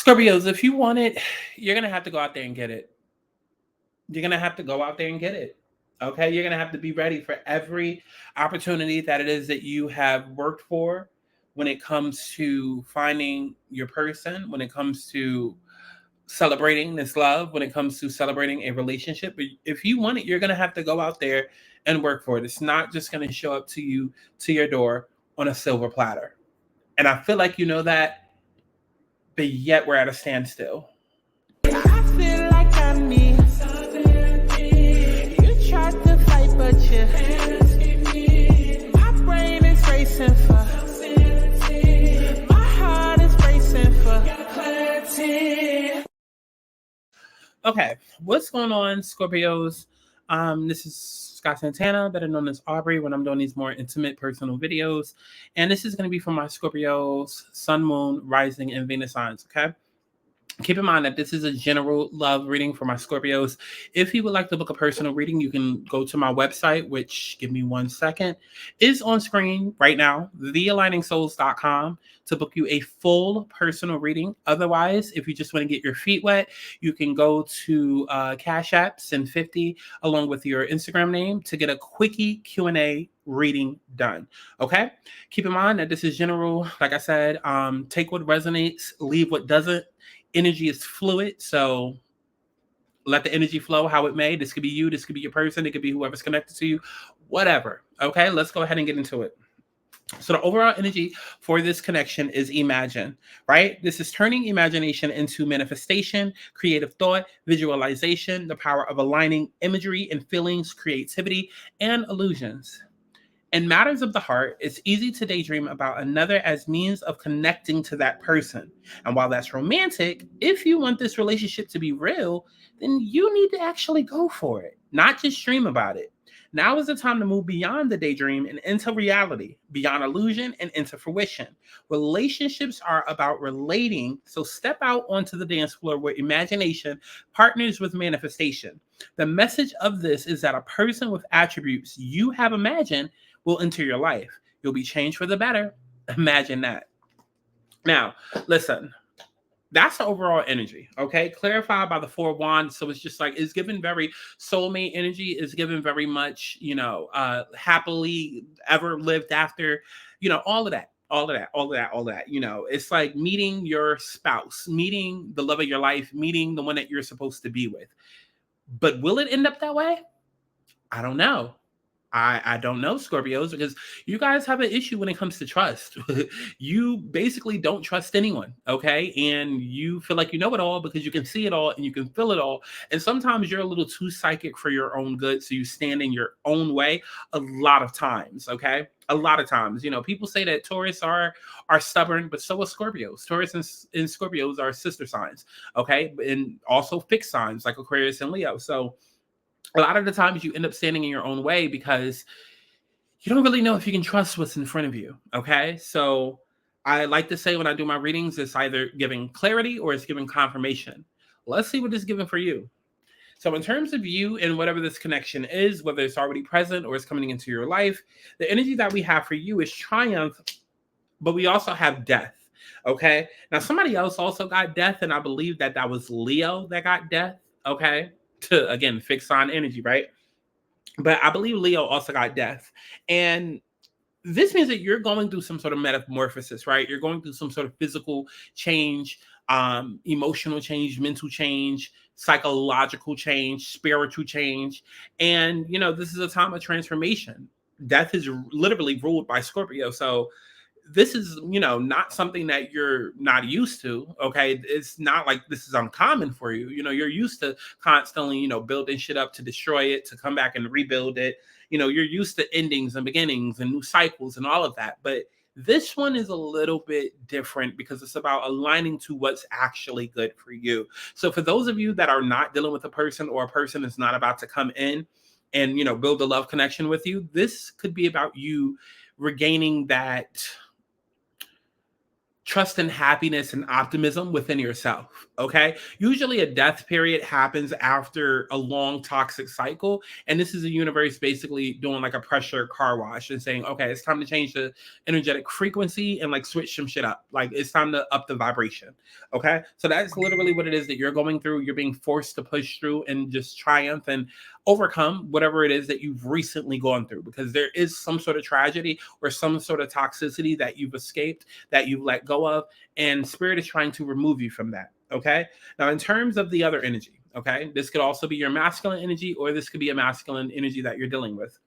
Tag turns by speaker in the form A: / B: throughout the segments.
A: Scorpios, if you want it, you're going to have to go out there and get it. You're going to have to go out there and get it. Okay? You're going to have to be ready for every opportunity that it is that you have worked for when it comes to finding your person, when it comes to celebrating this love, when it comes to celebrating a relationship. But if you want it, you're going to have to go out there and work for it. It's not just going to show up to you, to your door on a silver platter. And I feel like you know that, but yet we're at a standstill. I feel like I need something. You tried to fight, but you my brain is racing for clarity. My heart is racing for clarity. Okay, what's going on, Scorpios? This is Santana, better known as Aubrey, when I'm doing these more intimate personal videos. And this is going to be for my Scorpios, Sun, Moon, Rising, and Venus signs, okay? Keep in mind that this is a general love reading for my Scorpios. If you would like to book a personal reading, you can go to my website, which, give me 1 second, is on screen right now, thealigningsouls.com, to book you a full personal reading. Otherwise, if you just want to get your feet wet, you can go to Cashapp, send 50 along with your Instagram name to get a quickie Q&A reading done. Okay? Keep in mind that this is general. Like I said, take what resonates, leave what doesn't. Energy is fluid, so let the energy flow how it may. This could be you, this could be your person, it could be whoever's connected to you, whatever. Okay, let's go ahead and get into it. So the overall energy for this connection is imagine, right? This is turning imagination into manifestation, creative thought, visualization, the power of aligning imagery and feelings, creativity, and illusions. In matters of the heart, it's easy to daydream about another as means of connecting to that person. And while that's romantic, if you want this relationship to be real, then you need to actually go for it, not just dream about it. Now is the time to move beyond the daydream and into reality, beyond illusion and into fruition. Relationships are about relating, so step out onto the dance floor where imagination partners with manifestation. The message of this is that a person with attributes you have imagined will enter your life. You'll be changed for the better. Imagine that. Now, listen, that's the overall energy, okay? Clarified by the 4 of Wands. So it's just like, it's given very soulmate energy. It's given very much, happily ever lived after, all of that. All of that. It's like meeting your spouse, meeting the love of your life, meeting the one that you're supposed to be with. But will it end up that way? I don't know. I don't know, Scorpios, because you guys have an issue when it comes to trust. You basically don't trust anyone, okay? And you feel like you know it all because you can see it all and you can feel it all. And sometimes you're a little too psychic for your own good, so you stand in your own way a lot of times, okay? A lot of times. People say that Taurus are stubborn, but so are Scorpios. Taurus and Scorpios are sister signs, okay? And also fixed signs like Aquarius and Leo. So a lot of the times you end up standing in your own way because you don't really know if you can trust what's in front of you. Okay. So I like to say when I do my readings, it's either giving clarity or it's giving confirmation. Let's see what is given for you. So in terms of you and whatever this connection is, whether it's already present or it's coming into your life, the energy that we have for you is triumph, but we also have death. Okay. Now somebody else also got death, and I believe that was Leo that got death. Okay. To, again, fix sign energy, right? But I believe Leo also got death. And this means that you're going through some sort of metamorphosis, right? You're going through some sort of physical change, emotional change, mental change, psychological change, spiritual change. And, this is a time of transformation. Death is literally ruled by Scorpio. So this is, not something that you're not used to. Okay. It's not like this is uncommon for you. You're used to constantly, building shit up to destroy it, to come back and rebuild it. You're used to endings and beginnings and new cycles and all of that. But this one is a little bit different because it's about aligning to what's actually good for you. So for those of you that are not dealing with a person, or a person is not about to come in and, build a love connection with you, this could be about you regaining that trust and happiness and optimism within yourself. Okay. Usually a death period happens after a long toxic cycle. And this is the universe basically doing like a pressure car wash and saying, okay, it's time to change the energetic frequency and like switch some shit up. Like it's time to up the vibration. Okay. So that's literally what it is that you're going through. You're being forced to push through and just triumph and overcome whatever it is that you've recently gone through, because there is some sort of tragedy or some sort of toxicity that you've escaped, that you've let go of, and spirit is trying to remove you from that. Okay. Now, in terms of the other energy, okay, this could also be your masculine energy, or this could be a masculine energy that you're dealing with.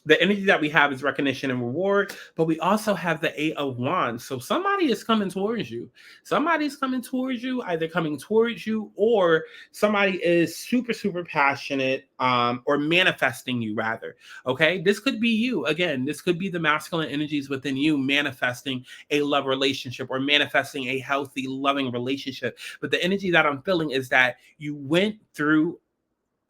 A: The energy that we have is recognition and reward, but we also have the Eight of Wands. So somebody is coming towards you. Somebody's coming towards you, either coming towards you, or somebody is super, super passionate, or manifesting you rather. Okay. This could be you. Again, this could be the masculine energies within you manifesting a love relationship or manifesting a healthy, loving relationship. But the energy that I'm feeling is that you went through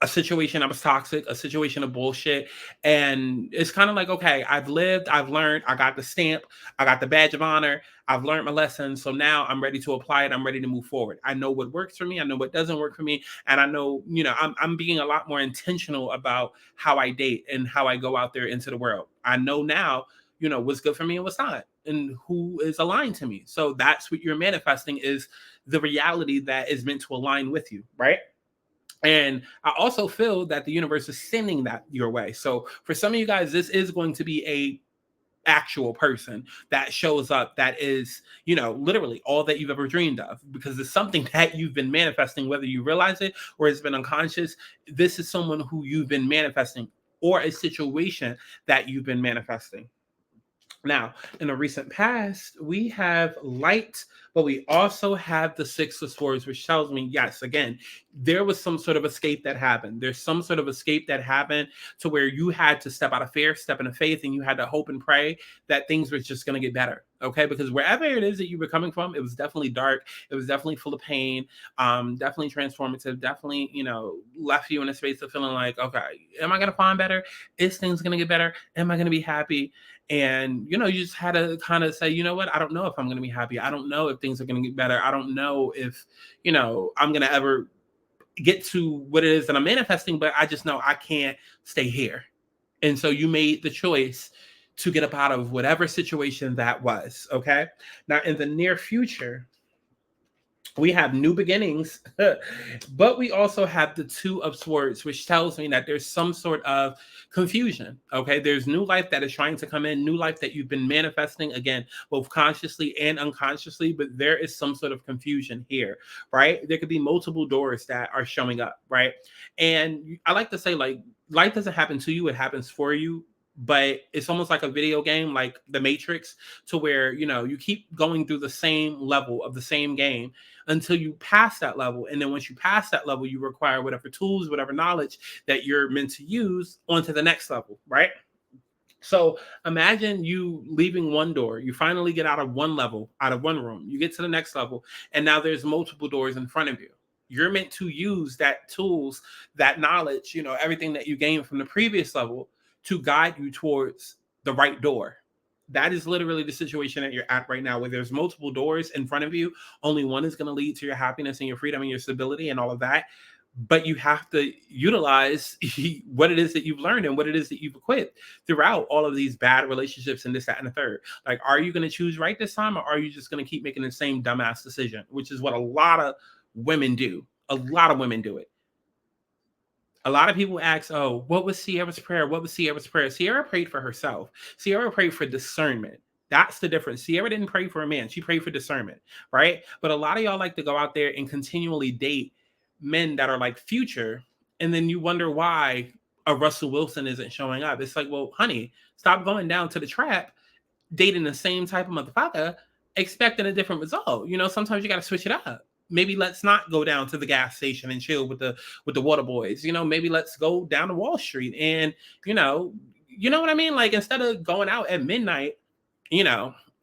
A: a situation that was toxic, a situation of bullshit. And it's kind of like, okay, I've lived, I've learned, I got the stamp, I got the badge of honor, I've learned my lesson. So now I'm ready to apply it. I'm ready to move forward. I know what works for me. I know what doesn't work for me. And I know, I'm being a lot more intentional about how I date and how I go out there into the world. I know now, what's good for me and what's not, and who is aligned to me. So that's what you're manifesting, is the reality that is meant to align with you, right? And I also feel that the universe is sending that your way. So for some of you guys, this is going to be a actual person that shows up that is, literally all that you've ever dreamed of, because it's something that you've been manifesting, whether you realize it or it's been unconscious. This is someone who you've been manifesting, or a situation that you've been manifesting. Now, in the recent past, we have light, but we also have the Six of Swords, which tells me, yes, again, there was some sort of escape that happened. There's some sort of escape that happened to where you had to step out of fear, step into faith, and you had to hope and pray that things were just going to get better. Okay. Because wherever it is that you were coming from, it was definitely dark. It was definitely full of pain, definitely transformative, definitely, left you in a space of feeling like, okay, am I going to find better? Is things going to get better? Am I going to be happy? And, you just had to kind of say, you know what? I don't know if I'm going to be happy. I don't know if things are going to get better. I don't know if, I'm going to ever get to what it is that I'm manifesting, but I just know I can't stay here. And so you made the choice to get up out of whatever situation that was. Okay. Now, in the near future, we have new beginnings, but we also have the Two of Swords, which tells me that there's some sort of confusion. Okay. There's new life that is trying to come in, new life that you've been manifesting, again, both consciously and unconsciously, but there is some sort of confusion here, right? There could be multiple doors that are showing up, right? And I like to say, like, life doesn't happen to you, it happens for you. But it's almost like a video game, like the Matrix, to where, you keep going through the same level of the same game until you pass that level. And then once you pass that level, you require whatever tools, whatever knowledge that you're meant to use onto the next level, right? So imagine you leaving one door. You finally get out of one level, out of one room. You get to the next level, and now there's multiple doors in front of you. You're meant to use that tools, that knowledge, everything that you gained from the previous level to guide you towards the right door. That is literally the situation that you're at right now, where there's multiple doors in front of you. Only one is going to lead to your happiness and your freedom and your stability and all of that. But you have to utilize what it is that you've learned and what it is that you've equipped throughout all of these bad relationships and this, that, and the third. Like, are you going to choose right this time, or are you just going to keep making the same dumbass decision, which is what a lot of women do. A lot of women do it. A lot of people ask, oh, what was Sierra's prayer? What was Sierra's prayer? Sierra prayed for herself. Sierra prayed for discernment. That's the difference. Sierra didn't pray for a man. She prayed for discernment, right? But a lot of y'all like to go out there and continually date men that are like Future. And then you wonder why a Russell Wilson isn't showing up. It's like, well, honey, stop going down to the trap, dating the same type of motherfucker, expecting a different result. Sometimes you got to switch it up. Maybe let's not go down to the gas station and chill with the water boys. Maybe let's go down to Wall Street and you know what I mean? Like, instead of going out at midnight,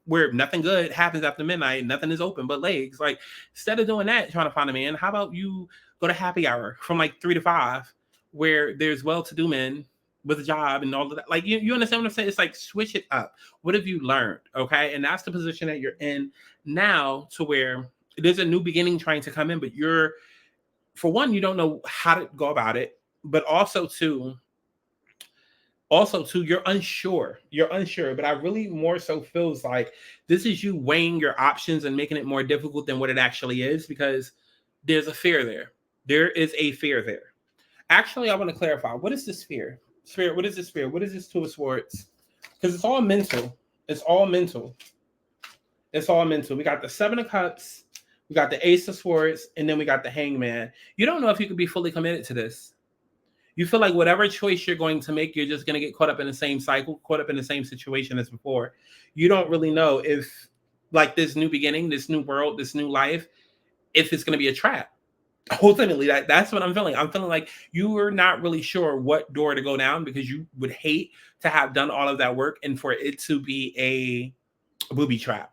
A: where nothing good happens after midnight, nothing is open but legs. Like, instead of doing that, trying to find a man, how about you go to happy hour from like 3 to 5, where there's well-to-do men with a job and all of that. Like, you understand what I'm saying? It's like, switch it up. What have you learned? Okay. And that's the position that you're in now, to where there's a new beginning trying to come in, but you're, for one, you don't know how to go about it, but also two, you're unsure. But I really more so feels like this is you weighing your options and making it more difficult than what it actually is, because there's a fear there. There is a fear there. Actually, I want to clarify. What is this fear? Spirit, what is this fear? What is this Two of Swords? Because it's all mental. It's all mental. It's all mental. We got the Seven of Cups, we got the Ace of Swords, and then we got the Hangman. You don't know if you could be fully committed to this. You feel like whatever choice you're going to make, you're just going to get caught up in the same cycle, caught up in the same situation as before. You don't really know if, like, this new beginning, this new world, this new life, if it's going to be a trap. Ultimately, that's what I'm feeling. I'm feeling like you are not really sure what door to go down, because you would hate to have done all of that work and for it to be a booby trap.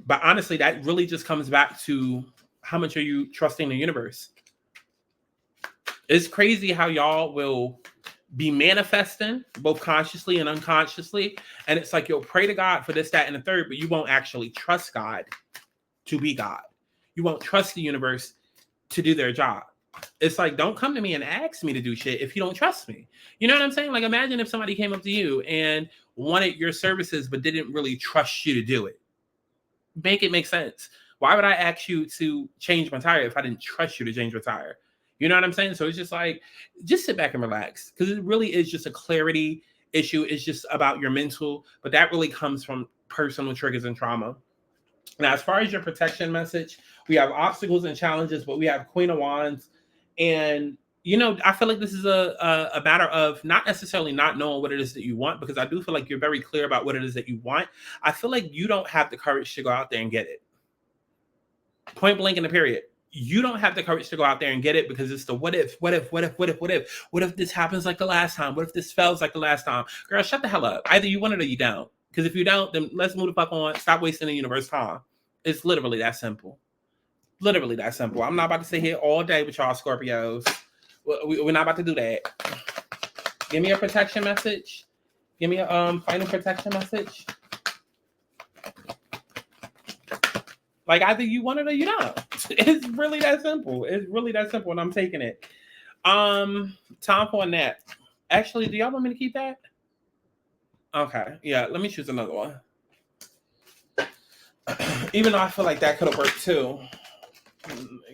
A: But honestly, that really just comes back to how much are you trusting the universe? It's crazy how y'all will be manifesting both consciously and unconsciously. And it's like, you'll pray to God for this, that, and the third, but you won't actually trust God to be God. You won't trust the universe to do their job. It's like, don't come to me and ask me to do shit if you don't trust me. You know what I'm saying? Like, imagine if somebody came up to you and wanted your services, but didn't really trust you to do it. Make it make sense. Why would I ask you to change my tire if I didn't trust you to change my tire? You know what I'm saying? So it's just like, just sit back and relax, because it really is just a clarity issue. It's just about your mental, but that really comes from personal triggers and trauma. Now, as far as your protection message, we have obstacles and challenges, but we have Queen of Wands. And, you know, I feel like this is a matter of not necessarily not knowing what it is that you want, because I do feel like you're very clear about what it is that you want. I feel like you don't have the courage to go out there and get it. Point blank in the period. You don't have the courage to go out there and get it, because it's the what if this happens like the last time? What if this fails like the last time? Girl, shut the hell up. Either you want it or you don't. Because if you don't, then let's move the fuck on. Stop wasting the universe time. It's literally that simple. Literally that simple. I'm not about to sit here all day with y'all Scorpios. We're not about to do that. Give me a protection message. Give me a final protection message. Like, either you want it or you don't. It's really that simple. It's really that simple, and I'm taking it. Time for a nap. Actually, do y'all want me to keep that? Okay, yeah, let me choose another one. Even though I feel like that could have worked too.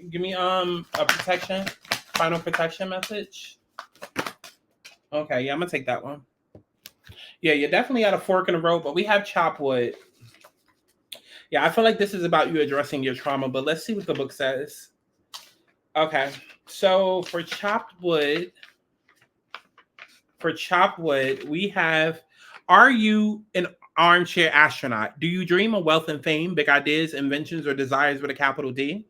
A: Give me a protection, final protection message. Okay, yeah, I'm gonna take that one. Yeah, you're definitely at a fork in the road, but we have chop wood. Yeah, I feel like this is about you addressing your trauma, but let's see what the book says. Okay, so for chopped wood, we have, are you an armchair astronaut? Do you dream of wealth and fame, big ideas, inventions, or desires with a capital D?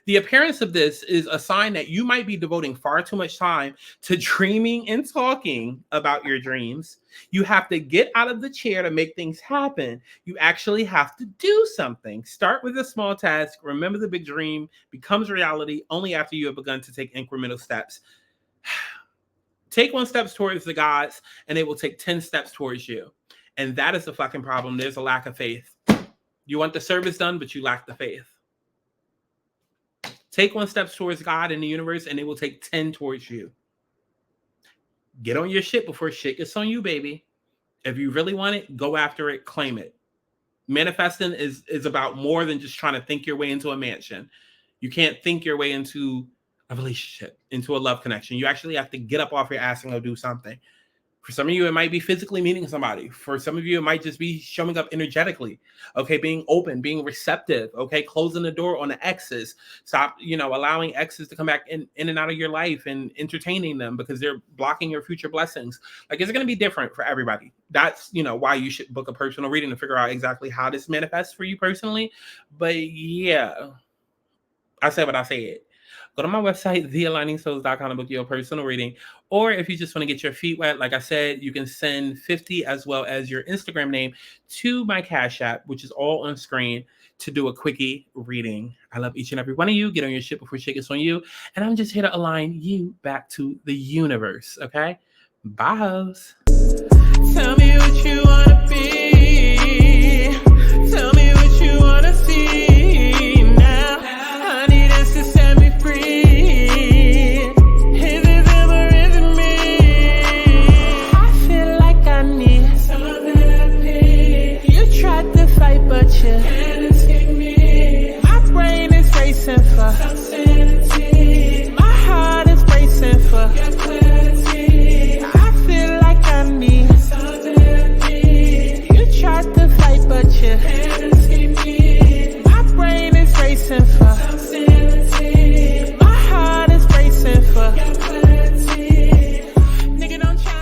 A: The appearance of this is a sign that you might be devoting far too much time to dreaming and talking about your dreams. You have to get out of the chair to make things happen. You actually have to do something. Start with a small task. Remember, the big dream becomes reality only after you have begun to take incremental steps. Take 1 step towards the gods, and they will take 10 steps towards you. And that is the fucking problem. There's a lack of faith. You want the service done, but you lack the faith. Take 1 step towards God and the universe, and they will take 10 towards you. Get on your shit before shit gets on you, baby. If you really want it, go after it, claim it. Manifesting is about more than just trying to think your way into a mansion. You can't think your way into a relationship, into a love connection. You actually have to get up off your ass and go do something. For some of you, it might be physically meeting somebody. For some of you, it might just be showing up energetically. Okay, being open, being receptive. Okay, closing the door on the exes. Stop, allowing exes to come back in and out of your life and entertaining them because they're blocking your future blessings. Like, it's going to be different for everybody. That's, why you should book a personal reading to figure out exactly how this manifests for you personally. But yeah, I said what I said. go to my website, thealigningsouls.com, to book your personal reading. Or if you just want to get your feet wet, like I said, you can send 50 as well as your Instagram name to my Cash App, which is all on screen, to do a quickie reading. I love each and every one of you. Get on your shit before shit gets on you. And I'm just here to align you back to the universe, okay? Bye, hoes. Tell me what you want to be.